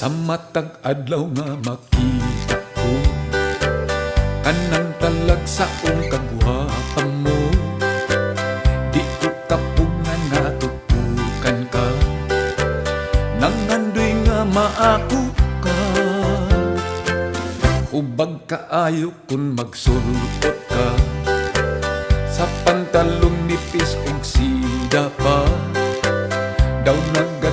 Sa matag adlaw nga makita ko kanang talag saong kagwapan mo. Di ko tapog nga natutukan ka, nangandoy nga maako ka. Hubag kaayo kun magsulot ka, sa pantalong nipis og sida pa. Daw nag